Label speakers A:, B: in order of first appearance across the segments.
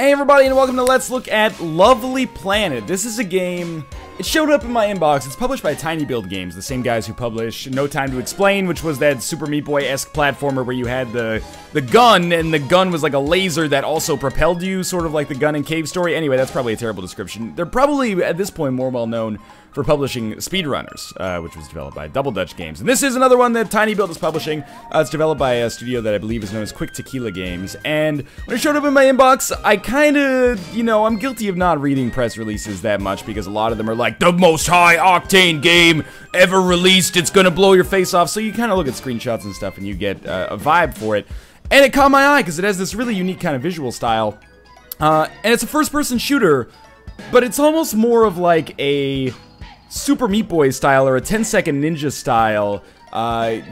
A: Hey everybody, and welcome to Let's Look at Lovely Planet. This is a game, it showed up in my inbox. It's published by Tiny Build Games, the same guys who published No Time to Explain, which was that Super Meat Boy-esque platformer where you had the gun, and the gun was like a laser that also propelled you, sort of like the gun in Cave Story. Anyway, that's probably a terrible description. They're probably, at this point, more well-known for publishing Speedrunners, which was developed by Double Dutch Games. And this is another one that Tiny Build is publishing. It's developed by a studio that I believe is known as Quick Tequila Games. And when it showed up in my inbox, I kinda, I'm guilty of not reading press releases that much because a lot of them are like, the most high-octane game ever released, it's gonna blow your face off. So you kind of look at screenshots and stuff and you get a vibe for it. And it caught my eye because it has this really unique kind of visual style. And it's a first-person shooter, but it's almost more of like a Super Meat Boy style or a 10-second ninja style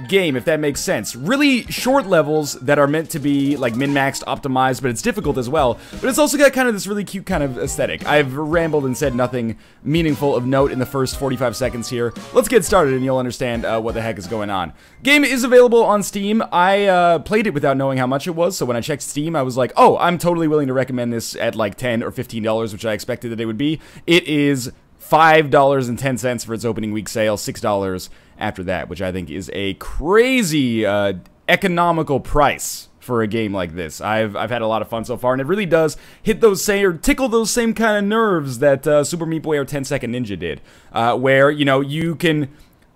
A: game, if that makes sense. Really short levels that are meant to be like min-maxed, optimized, but it's difficult as well. But it's also got kind of this really cute kind of aesthetic. I've rambled and said nothing meaningful of note in the first 45 seconds here. Let's get started and you'll understand what the heck is going on. Game is available on Steam. I played it without knowing how much it was, so when I checked Steam, I was like, oh, I'm totally willing to recommend this at like $10 or $15, which I expected that it would be. It is $5.10 for its opening week sale, $6 after that, which I think is a crazy economical price for a game like this. I've had a lot of fun so far, and it really does hit those same, or tickle those same kind of nerves that Super Meat Boy or 10-Second Ninja did, where, you can...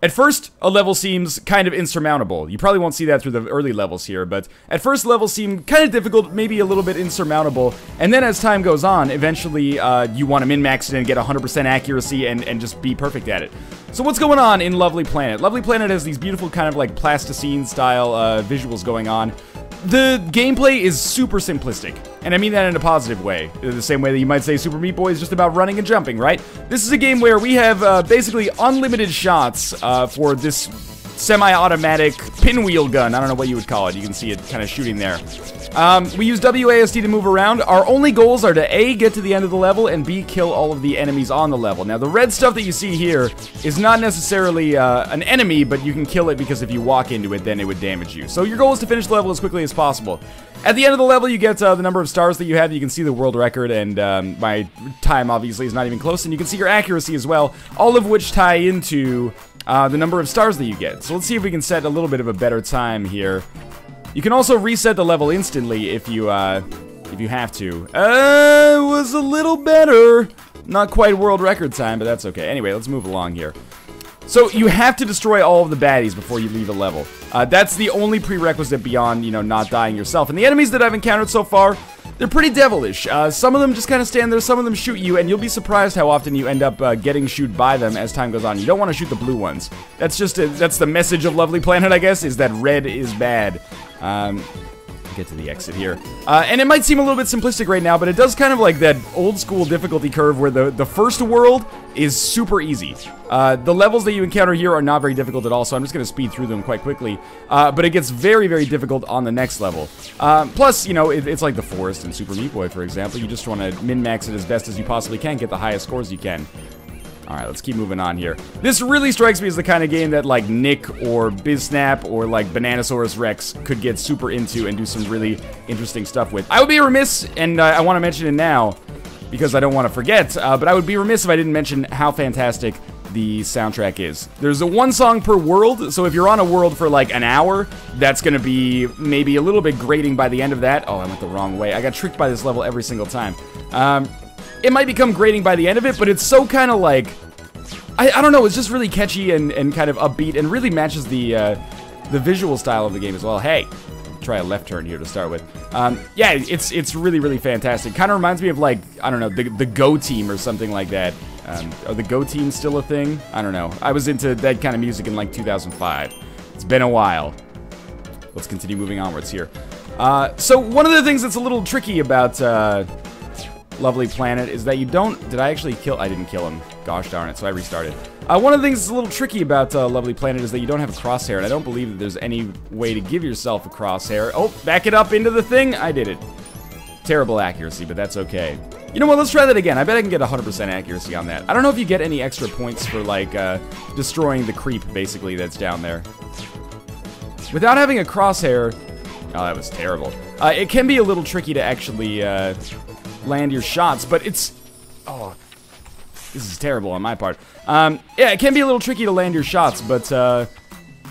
A: At first, a level seems kind of insurmountable. You probably won't see that through the early levels here, but at first levels seem kind of difficult, maybe a little bit insurmountable, and then as time goes on, eventually you want to min-max it and get 100% accuracy and just be perfect at it. So what's going on in Lovely Planet? Lovely Planet has these beautiful kind of like plasticine style visuals going on. The gameplay is super simplistic, and I mean that in a positive way. The same way that you might say Super Meat Boy is just about running and jumping, right? This is a game where we have basically unlimited shots for this semi-automatic pinwheel gun. I don't know what you would call it. You can see it kind of shooting there. We use WASD to move around. Our only goals are to A, get to the end of the level, and B, kill all of the enemies on the level. Now, the red stuff that you see here is not necessarily an enemy, but you can kill it because if you walk into it, then it would damage you. So your goal is to finish the level as quickly as possible. At the end of the level, you get the number of stars that you have. You can see the world record, and my time, obviously, is not even close. And you can see your accuracy as well, all of which tie into the number of stars that you get. So let's see if we can set a little bit of a better time here. You can also reset the level instantly if you have to. It was a little better. Not quite world record time, but that's okay. Anyway, let's move along here. So you have to destroy all of the baddies before you leave a level. That's the only prerequisite beyond, not dying yourself. And the enemies that I've encountered so far, they're pretty devilish. Some of them just kind of stand there, some of them shoot you, and you'll be surprised how often you end up getting shoot by them as time goes on. You don't want to shoot the blue ones. That's just that's the message of Lovely Planet, I guess, is that red is bad. Get to the exit here. And it might seem a little bit simplistic right now, but it does kind of like that old school difficulty curve where the first world is super easy. The levels that you encounter here are not very difficult at all, so I'm just going to speed through them quite quickly. But it gets very, very difficult on the next level. Plus, it's like the forest in Super Meat Boy, for example. You just want to min-max it as best as you possibly can, get the highest scores you can. Alright, let's keep moving on here. This really strikes me as the kind of game that, like, Nick or BizSnap or, like, Bananasaurus Rex could get super into and do some really interesting stuff with. I would be remiss, and I want to mention it now, because I don't want to forget, but I would be remiss if I didn't mention how fantastic the soundtrack is. There's a one song per world, so if you're on a world for, like, an hour, that's going to be maybe a little bit grating by the end of that. Oh, I went the wrong way. I got tricked by this level every single time. It might become grating by the end of it, but it's so kind of like, I don't know, it's just really catchy and kind of upbeat and really matches the visual style of the game as well. Hey, try a left turn here to start with. Yeah, it's really, really fantastic. Kind of reminds me of, like, I don't know, the Go Team or something like that. Are the Go Team still a thing? I don't know. I was into that kind of music in, like, 2005. It's been a while. Let's continue moving onwards here. So one of the things that's a little tricky about Lovely Planet is that you don't... Did I actually kill... I didn't kill him. Gosh darn it, so I restarted. One of the things that's a little tricky about Lovely Planet is that you don't have a crosshair, and I don't believe that there's any way to give yourself a crosshair. Oh, back it up into the thing. I did it. Terrible accuracy, but that's okay. You know what, let's try that again. I bet I can get 100% accuracy on that. I don't know if you get any extra points for, like, destroying the creep, basically, that's down there. Without having a crosshair... Oh, that was terrible. It can be a little tricky to actually land your shots, but it's... Oh, this is terrible on my part. Yeah, it can be a little tricky to land your shots, but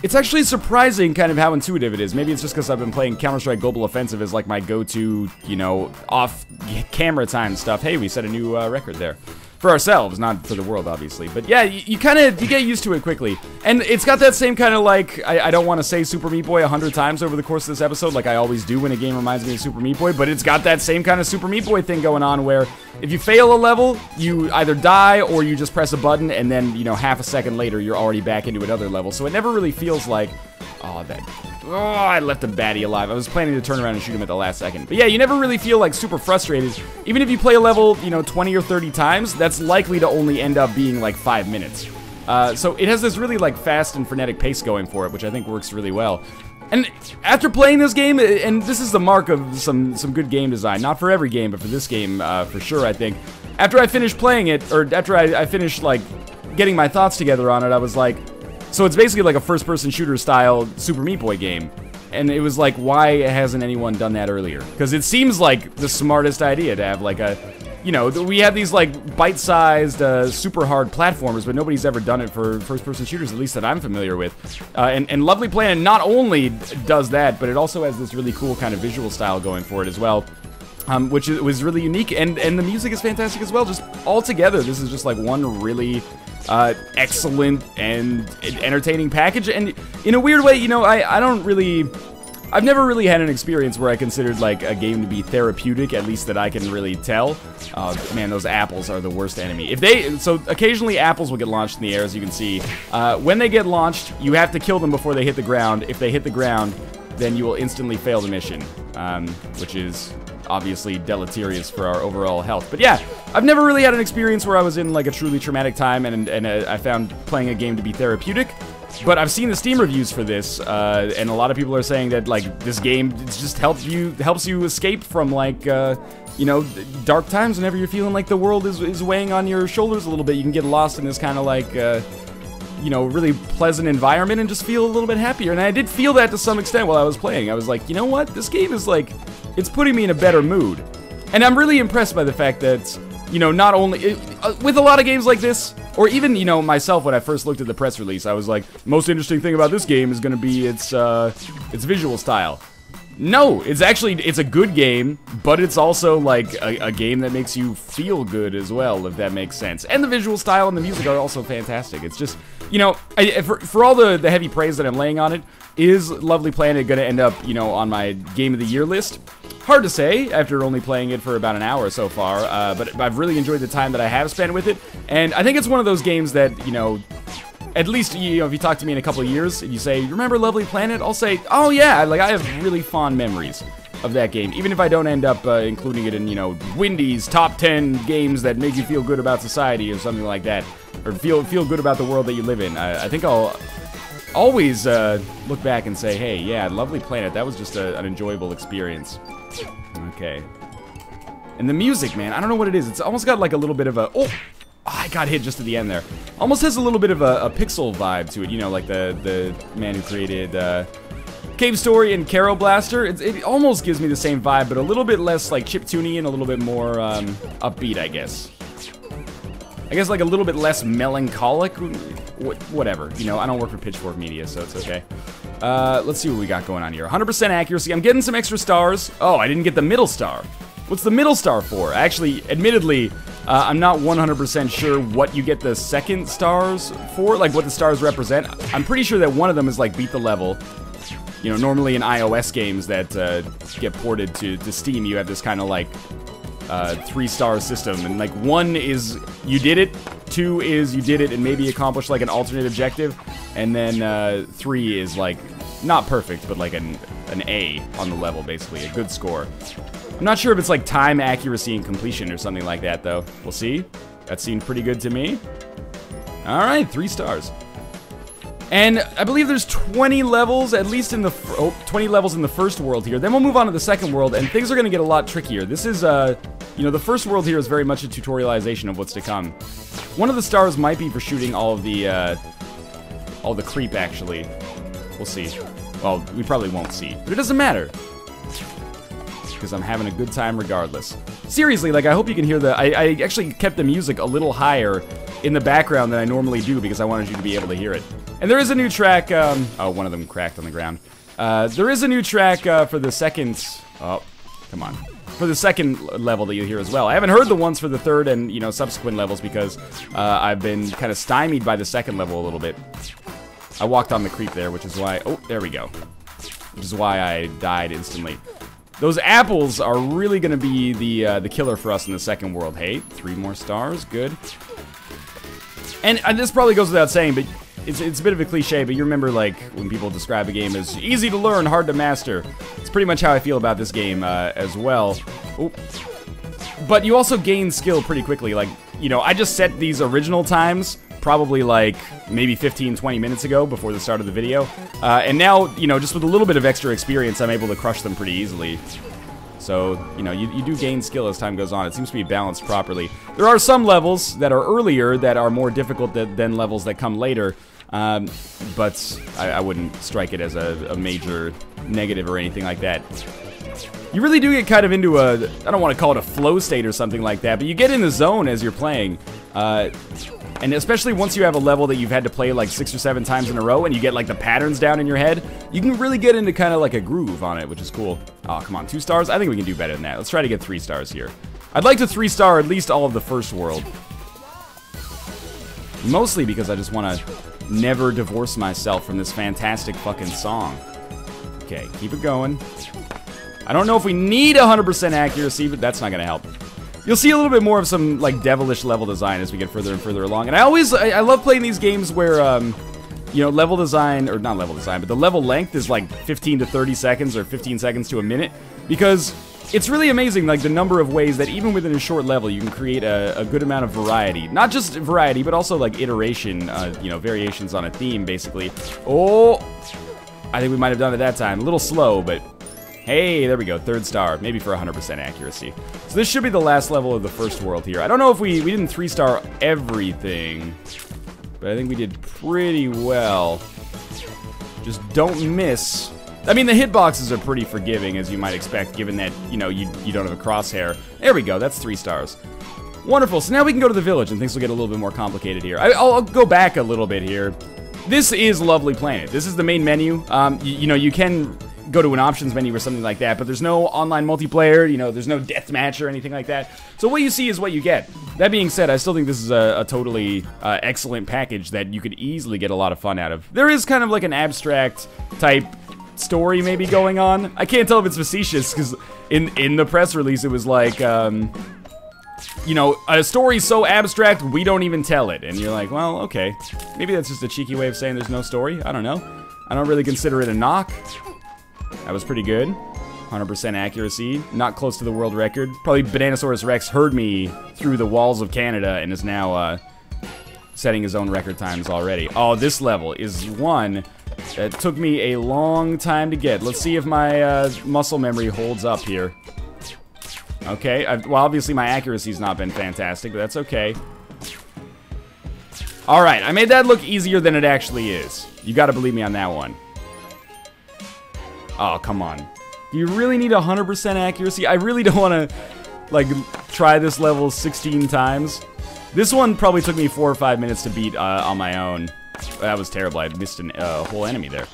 A: it's actually surprising kind of how intuitive it is. Maybe it's just because I've been playing Counter-Strike Global Offensive as like my go-to, you know, off-camera time stuff. Hey, we set a new record there. For ourselves, not for the world, obviously. But yeah, you get used to it quickly. And it's got that same kind of like, I don't want to say Super Meat Boy 100 times over the course of this episode, like I always do when a game reminds me of Super Meat Boy, but it's got that same kind of Super Meat Boy thing going on where if you fail a level, you either die or you just press a button and then, you know, half a second later, you're already back into another level. So it never really feels like, I left a baddie alive. I was planning to turn around and shoot him at the last second. But yeah, you never really feel like super frustrated. Even if you play a level, you know, 20 or 30 times, that's likely to only end up being like 5 minutes. So it has this really like fast and frenetic pace going for it, which I think works really well. And after playing this game, and this is the mark of some good game design, not for every game, but for this game for sure, I think. After I finished playing it, or after I finished like getting my thoughts together on it, I was like, so it's basically like a first-person shooter style Super Meat Boy game. And it was like, why hasn't anyone done that earlier? Because it seems like the smartest idea to have like a, you know, we have these like bite-sized, super hard platformers, but nobody's ever done it for first-person shooters, at least that I'm familiar with. And Lovely Planet not only does that, but it also has this really cool kind of visual style going for it as well. Which was really unique, and the music is fantastic as well. Just all together, this is just like one really excellent and entertaining package. And in a weird way, you know, I've never really had an experience where I considered like a game to be therapeutic, at least that I can really tell. Man, those apples are the worst enemy. So occasionally apples will get launched in the air, as you can see. When they get launched, you have to kill them before they hit the ground. If they hit the ground, then you will instantly fail the mission, which is obviously deleterious for our overall health. But yeah, I've never really had an experience where I was in like a truly traumatic time and I found playing a game to be therapeutic. But I've seen the Steam reviews for this, and a lot of people are saying that like this game just helps you escape from like you know, dark times whenever you're feeling like the world is weighing on your shoulders a little bit. You can get lost in this kind of like you know, really pleasant environment and just feel a little bit happier. And I did feel that to some extent while I was playing. I was like, you know what? This game is like, it's putting me in a better mood. And I'm really impressed by the fact that, you know, not only, with a lot of games like this, or even, you know, myself when I first looked at the press release, I was like, most interesting thing about this game is going to be its visual style. No, it's a good game, but it's also like a game that makes you feel good as well, if that makes sense. And the visual style and the music are also fantastic. It's just, you know, for all the heavy praise that I'm laying on it, is Lovely Planet going to end up, you know, on my Game of the Year list? Hard to say after only playing it for about an hour so far, but I've really enjoyed the time that I have spent with it, and I think it's one of those games that, you know, at least, you know, if you talk to me in a couple of years and you say, remember Lovely Planet? I'll say, oh yeah, like I have really fond memories of that game, even if I don't end up including it in, you know, Wendy's top 10 games that make you feel good about society or something like that, or feel good about the world that you live in. I think I'll always look back and say, hey, yeah, Lovely Planet, that was just an enjoyable experience. Okay. And the music, man, I don't know what it is. It's almost got like a little bit of a... Oh, I got hit just at the end there. Almost has a little bit of a pixel vibe to it, you know, like the man who created Cave Story and Carol Blaster. It almost gives me the same vibe, but a little bit less like chiptune and a little bit more upbeat, I guess. I guess like a little bit less melancholic. Whatever, you know, I don't work for Pitchfork Media, so it's okay. Let's see what we got going on here. 100% accuracy. I'm getting some extra stars. Oh, I didn't get the middle star. What's the middle star for? Actually, admittedly, I'm not 100% sure what you get the second stars for, like what the stars represent. I'm pretty sure that one of them is like beat the level. You know, normally in iOS games that get ported to Steam, you have this kind of like 3-star system, and like 1 is you did it, 2 is you did it and maybe accomplished like an alternate objective, and then 3 is like not perfect, but like an A on the level, basically a good score. I'm not sure if it's like time, accuracy, and completion or something like that, though. We'll see. That seemed pretty good to me. All right, 3 stars. And I believe there's 20 levels, at least in the 20 levels in the first world here. Then we'll move on to the second world, and things are going to get a lot trickier. This is, you know, the first world here is very much a tutorialization of what's to come. One of the stars might be for shooting all the creep, actually. We'll see. Well, we probably won't see, but it doesn't matter. because I'm having a good time regardless. Seriously, like, I hope you can hear I actually kept the music a little higher in the background than I normally do because I wanted you to be able to hear it. And there is a new track, oh, one of them cracked on the ground. There is a new track for the second, oh, come on. For the second level that you hear as well. I haven't heard the ones for the third and, you know, subsequent levels because I've been kind of stymied by the second level a little bit. I walked on the creep there, which is why, oh, there we go. Which is why I died instantly. Those apples are really going to be the killer for us in the second world. Hey, 3 more stars, good. And this probably goes without saying, but it's a bit of a cliche, but you remember, like, when people describe a game as easy to learn, hard to master. It's pretty much how I feel about this game as well. Oh. But you also gain skill pretty quickly. Like, you know, I just set these original times probably like maybe 15-20 minutes ago before the start of the video. And now, you know, just with a little bit of extra experience, I'm able to crush them pretty easily. So, you know, you do gain skill as time goes on. It seems to be balanced properly. There are some levels that are earlier that are more difficult than levels that come later. But I wouldn't strike it as a major negative or anything like that. You really do get kind of into I don't want to call it a flow state or something like that, but you get in the zone as you're playing. And especially once you have a level that you've had to play like 6 or 7 times in a row and you get like the patterns down in your head, you can really get into kind of like a groove on it, which is cool. Oh, come on, 2 stars? I think we can do better than that. Let's try to get 3 stars here. I'd like to 3-star at least all of the first world. Mostly because I just want to never divorce myself from this fantastic fucking song. Okay, keep it going. I don't know if we need 100% accuracy, but that's not going to help. You'll see a little bit more of some, like, devilish level design as we get further and further along. And I love playing these games where, you know, level design, or not level design, but the level length is like 15 to 30 seconds or 15 seconds to a minute. Because it's really amazing, like, the number of ways that even within a short level you can create a good amount of variety. Not just variety, but also, like, iteration, you know, variations on a theme, basically. Oh! I think we might have done it that time. A little slow, but... Hey, there we go, 3rd star, maybe for 100% accuracy. So this should be the last level of the first world here. I don't know if we didn't 3-star everything, but I think we did pretty well. Just don't miss. I mean, the hitboxes are pretty forgiving, as you might expect, given that, you know, you don't have a crosshair. There we go, that's 3 stars. Wonderful, so now we can go to the village, and things will get a little bit more complicated here. I'll go back a little bit here. This is Lovely Planet. This is the main menu. You know, you can go to an options menu or something like that, but there's no online multiplayer, you know, there's no deathmatch or anything like that. So what you see is what you get. That being said, I still think this is a totally excellent package that you could easily get a lot of fun out of. There is kind of like an abstract type story maybe going on. I can't tell if it's facetious, because in the press release it was like, you know, a story so abstract we don't even tell it. And you're like, well, okay. Maybe that's just a cheeky way of saying there's no story. I don't know. I don't really consider it a knock. That was pretty good. 100% accuracy. Not close to the world record. Probably Bananasaurus Rex heard me through the walls of Canada and is now setting his own record times already. Oh, this level is one that took me a long time to get. Let's see if my muscle memory holds up here. Okay, well, obviously my accuracy's not been fantastic, but that's okay. Alright, I made that look easier than it actually is. You gotta believe me on that one. Oh, come on. Do you really need 100% accuracy? I really don't want to, like, try this level 16 times. This one probably took me 4 or 5 minutes to beat on my own. That was terrible. I missed a whole enemy there.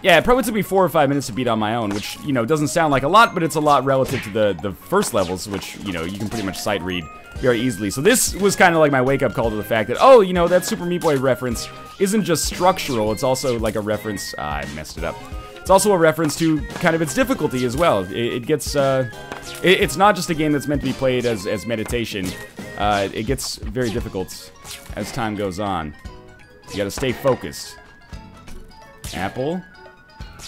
A: Yeah, it probably took me 4 or 5 minutes to beat on my own, which, you know, doesn't sound like a lot, but it's a lot relative to the first levels, which, you know, you can pretty much sight read very easily. So this was kind of like my wake-up call to the fact that, oh, you know, that Super Meat Boy reference isn't just structural, it's also like a reference... I messed it up. It's also a reference to kind of its difficulty as well. It gets, it's not just a game that's meant to be played as meditation. It gets very difficult as time goes on. You gotta stay focused. Apple.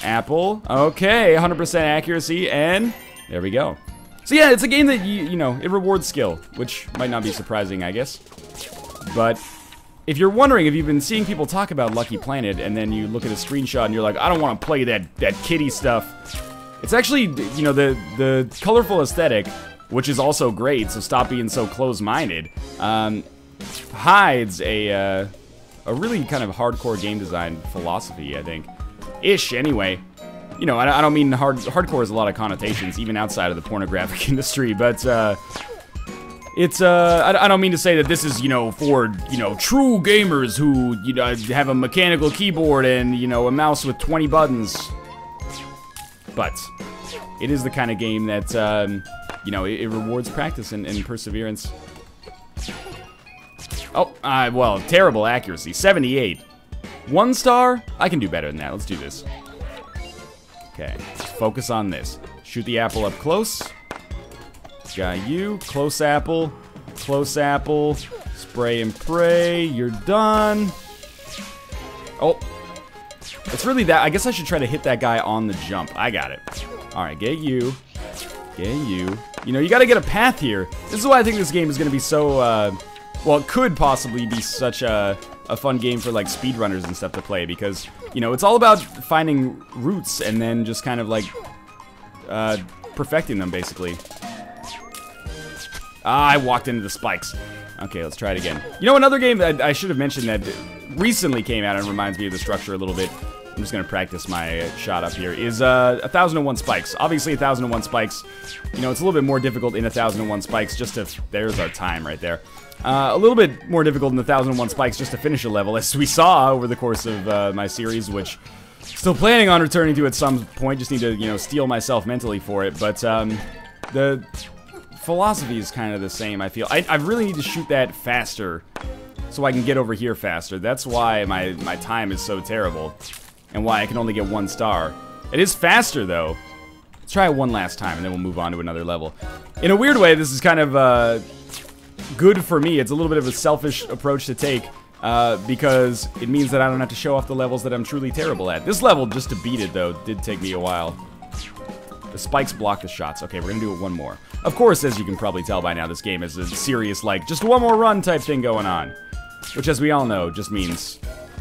A: Apple. Okay, 100% accuracy, and there we go. So yeah, it's a game that, you know, it rewards skill, which might not be surprising, I guess. But if you're wondering, if you've been seeing people talk about Lucky Planet, and then you look at a screenshot and you're like, I don't want to play that kitty stuff. It's actually, you know, the colorful aesthetic, which is also great, so stop being so close-minded, hides a really kind of hardcore game design philosophy, I think. Ish, anyway. you know, I don't mean hardcore has a lot of connotations, even outside of the pornographic industry, but, it's, I don't mean to say that this is, you know, for, you know, true gamers who, you know, have a mechanical keyboard and, you know, a mouse with 20 buttons. But it is the kind of game that, you know, it rewards practice and perseverance. Oh, well, terrible accuracy. 78. 1 star? I can do better than that. Let's do this. Okay, let's focus on this. Shoot the apple up close. Got you. Close apple. Close apple. Spray and pray. You're done. Oh. It's really that. I guess I should try to hit that guy on the jump. I got it. Alright, get you. Get you. You know, you gotta get a path here. This is why I think this game is gonna be so, well, it could possibly be such a fun game for, like, speedrunners and stuff to play, because, you know, it's all about finding routes and then just kind of, like, perfecting them, basically. Ah, I walked into the spikes. Okay, let's try it again. You know, another game that I should have mentioned that recently came out and reminds me of the structure a little bit. I'm just gonna practice my shot up here. Is 1001 Spikes. Obviously, 1001 Spikes. You know, it's a little bit more difficult in 1001 Spikes. Just to there's our time right there. A little bit more difficult in 1001 Spikes just to finish a level, as we saw over the course of my series, which still planning on returning to at some point. Just need to, you know, steel myself mentally for it. But the philosophy is kind of the same, I feel. I really need to shoot that faster so I can get over here faster. That's why my time is so terrible and why I can only get 1 star. It is faster, though. Let's try it one last time, and then we'll move on to another level. In a weird way, this is kind of good for me. It's a little bit of a selfish approach to take because it means that I don't have to show off the levels that I'm truly terrible at. This level, just to beat it, though, did take me a while. The spikes block the shots. Okay, we're gonna do it one more. Of course, as you can probably tell by now, this game is a serious, like, just one more run type thing going on. Which, as we all know, just means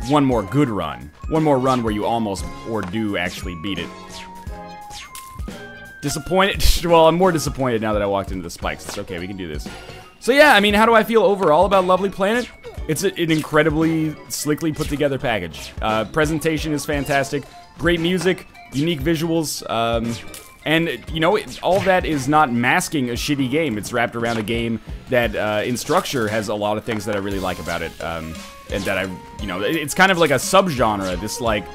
A: one more good run. One more run where you almost or do actually beat it. Disappointed? Well, I'm more disappointed now that I walked into the spikes. It's okay, we can do this. So yeah, I mean, how do I feel overall about Lovely Planet? It's an incredibly slickly put together package. Presentation is fantastic. Great music. Unique visuals. And, you know, all that is not masking a shitty game. It's wrapped around a game that, in structure, has a lot of things that I really like about it. And that I, you know, it's kind of like a subgenre. This, like,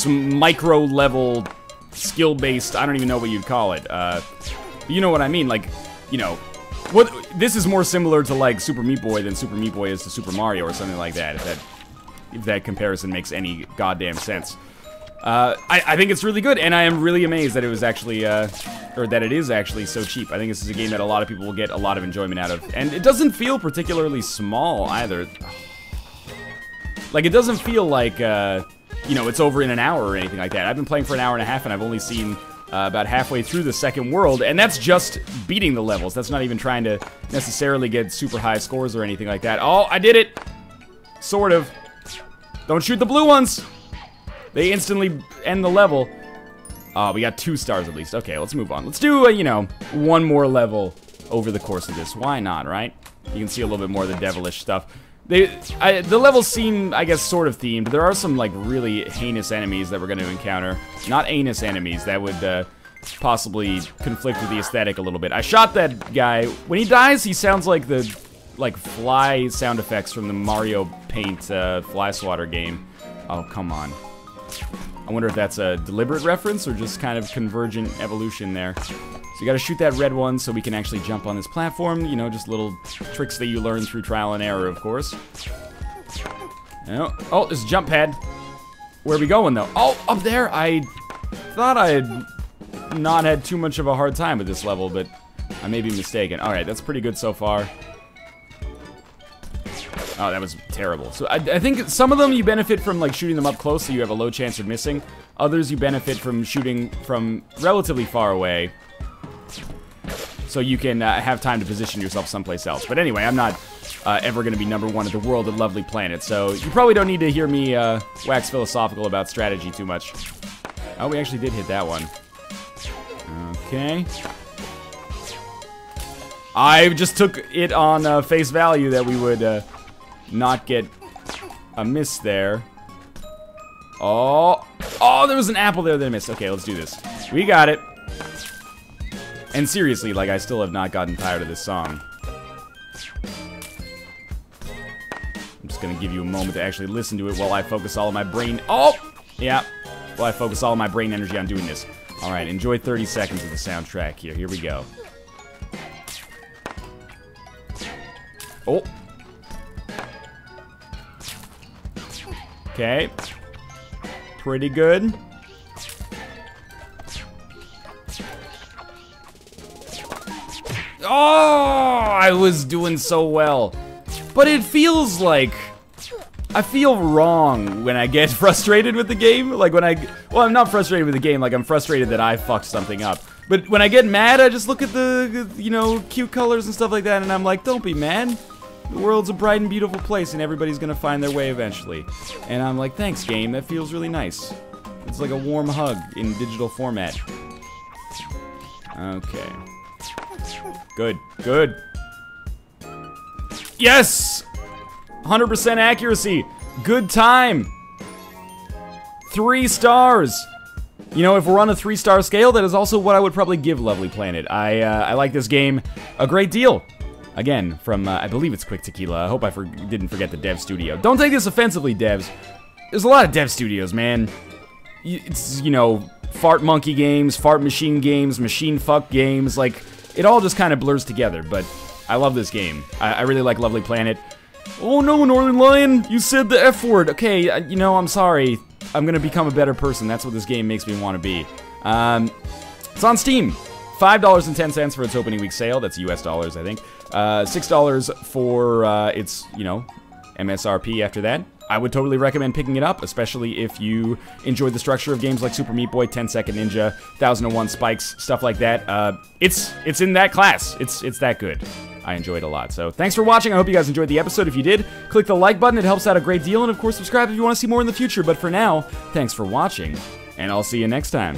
A: micro-level, skill-based, I don't even know what you'd call it. You know what I mean? Like, you know, this is more similar to, like, Super Meat Boy than Super Meat Boy is to Super Mario or something like that, if that comparison makes any goddamn sense. I think it's really good, and I am really amazed that it was actually, or that it is actually so cheap. I think this is a game that a lot of people will get a lot of enjoyment out of. And it doesn't feel particularly small, either. Like, it doesn't feel like, you know, it's over in an hour or anything like that. I've been playing for an hour and a half, and I've only seen about halfway through the second world, and that's just beating the levels. That's not even trying to necessarily get super high scores or anything like that. Oh, I did it! Sort of. Don't shoot the blue ones! They instantly end the level. Oh, we got 2 stars at least. Okay, let's move on. Let's do, you know, one more level over the course of this. Why not, right? You can see a little bit more of the devilish stuff. The levels seem, I guess, sort of themed. There are some, like, really heinous enemies that we're going to encounter. Not anus enemies. That would possibly conflict with the aesthetic a little bit. I shot that guy. When he dies, he sounds like the, like, fly sound effects from the Mario Paint fly swatter game. Oh, come on. I wonder if that's a deliberate reference or just kind of convergent evolution there. So you gotta shoot that red one so we can actually jump on this platform. You know, just little tricks that you learn through trial and error, of course. Oh, there's a jump pad. Where are we going, though? Oh, up there! I thought I had not had too much of a hard time with this level, but I may be mistaken. Alright, that's pretty good so far. Oh, that was terrible. So I think some of them you benefit from, like, shooting them up close so you have a low chance of missing. Others you benefit from shooting from relatively far away so you can have time to position yourself someplace else. But anyway, I'm not ever going to be #1 at the world at Lovely Planet, so you probably don't need to hear me wax philosophical about strategy too much. Oh, we actually did hit that one. Okay. I just took it on face value that we would not get a miss there. Oh, Oh, there was an apple there that I missed. Okay, let's do this. We got it. And seriously, like, I still have not gotten tired of this song. I'm just gonna give you a moment to actually listen to it while I focus all of my brain. Oh! Yeah. While I focus all of my brain energy on doing this. Alright, enjoy 30 seconds of the soundtrack here. Here we go. Oh. Okay. Pretty good. Oh, I was doing so well. But it feels like I feel wrong when I get frustrated with the game. Like when well, I'm not frustrated with the game, like I'm frustrated that I fucked something up. But when I get mad, I just look at the, you know, cute colors and stuff like that, and I'm like, don't be mad. The world's a bright and beautiful place, and everybody's gonna find their way eventually. And I'm like, thanks, game. That feels really nice. It's like a warm hug in digital format. Okay. Good. Good. Yes! 100% accuracy. Good time. 3 stars. You know, if we're on a 3-star scale, that is also what I would probably give Lovely Planet. I like this game a great deal. Again, from, I believe it's Quick Tequila. I hope I didn't forget the dev studio. Don't take this offensively, devs. There's a lot of dev studios, man. It's, you know, fart monkey games, fart machine games, machine fuck games. Like, it all just kind of blurs together, but I love this game. I really like Lovely Planet. Oh no, Northernlion, you said the F word. Okay, you know, I'm sorry. I'm gonna become a better person. That's what this game makes me want to be. It's on Steam. $5.10 for its opening week sale. That's US dollars, I think. $6 for its, you know, MSRP after that. I would totally recommend picking it up, especially if you enjoy the structure of games like Super Meat Boy, 10-Second Ninja, 1001 Spikes, stuff like that. It's in that class. It's that good. I enjoyed it a lot. So thanks for watching. I hope you guys enjoyed the episode. If you did, click the like button. It helps out a great deal. And of course, subscribe if you want to see more in the future. But for now, thanks for watching, and I'll see you next time.